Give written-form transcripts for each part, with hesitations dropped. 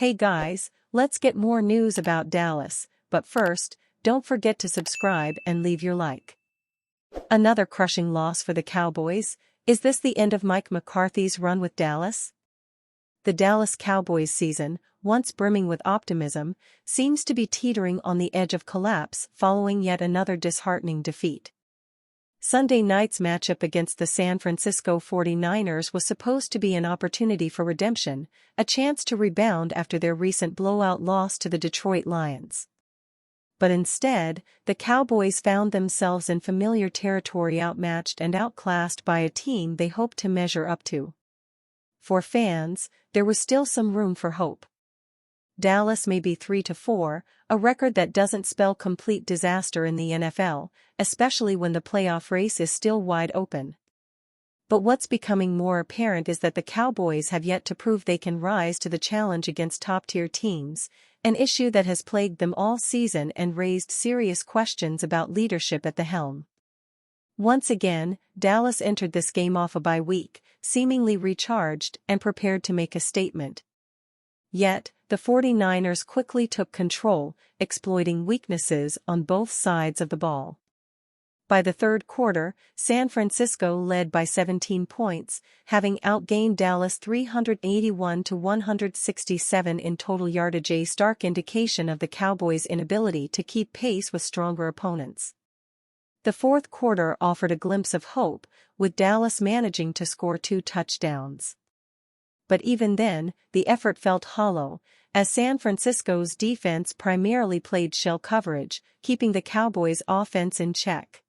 Hey guys, let's get more news about Dallas, but first, don't forget to subscribe and leave your like. Another crushing loss for the Cowboys. Is this the end of Mike McCarthy's run with Dallas? The Dallas Cowboys season, once brimming with optimism, seems to be teetering on the edge of collapse following yet another disheartening defeat. Sunday night's matchup against the San Francisco 49ers was supposed to be an opportunity for redemption, a chance to rebound after their recent blowout loss to the Detroit Lions. But instead, the Cowboys found themselves in familiar territory, outmatched and outclassed by a team they hoped to measure up to. For fans, there was still some room for hope. Dallas may be 3-4, a record that doesn't spell complete disaster in the NFL, especially when the playoff race is still wide open. But what's becoming more apparent is that the Cowboys have yet to prove they can rise to the challenge against top-tier teams, an issue that has plagued them all season and raised serious questions about leadership at the helm. Once again, Dallas entered this game off a bye week, seemingly recharged and prepared to make a statement. Yet, the 49ers quickly took control, exploiting weaknesses on both sides of the ball. By the third quarter, San Francisco led by 17 points, having outgained Dallas 381-167 in total yardage, a stark indication of the Cowboys' inability to keep pace with stronger opponents. The fourth quarter offered a glimpse of hope, with Dallas managing to score 2 touchdowns. But even then, the effort felt hollow, as San Francisco's defense primarily played shell coverage, keeping the Cowboys' offense in check.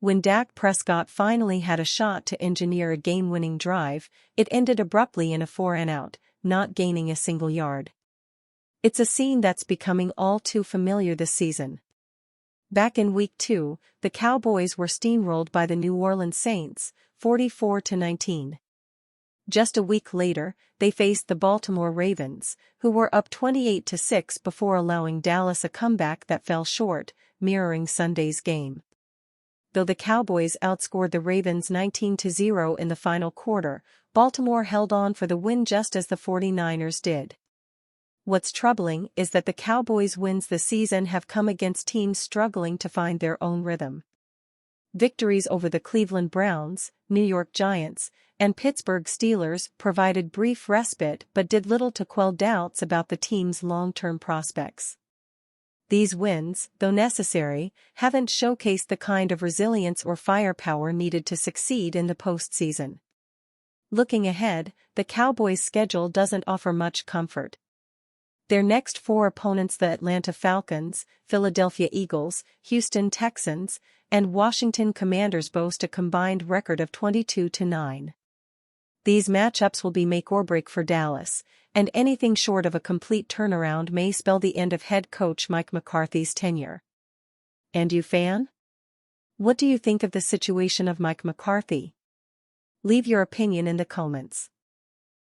When Dak Prescott finally had a shot to engineer a game-winning drive, it ended abruptly in a 4-and-out, not gaining a single yard. It's a scene that's becoming all too familiar this season. Back in Week 2, the Cowboys were steamrolled by the New Orleans Saints, 44-19. Just a week later, they faced the Baltimore Ravens, who were up 28-6 before allowing Dallas a comeback that fell short, mirroring Sunday's game. Though the Cowboys outscored the Ravens 19-0 in the final quarter, Baltimore held on for the win just as the 49ers did. What's troubling is that the Cowboys' wins this season have come against teams struggling to find their own rhythm. Victories over the Cleveland Browns, New York Giants, and Pittsburgh Steelers provided brief respite but did little to quell doubts about the team's long-term prospects. These wins, though necessary, haven't showcased the kind of resilience or firepower needed to succeed in the postseason. Looking ahead, the Cowboys' schedule doesn't offer much comfort. Their next 4 opponents, the Atlanta Falcons, Philadelphia Eagles, Houston Texans, and Washington Commanders, boast a combined record of 22-9. These matchups will be make or break for Dallas, and anything short of a complete turnaround may spell the end of head coach Mike McCarthy's tenure. And you, fan? What do you think of the situation of Mike McCarthy? Leave your opinion in the comments.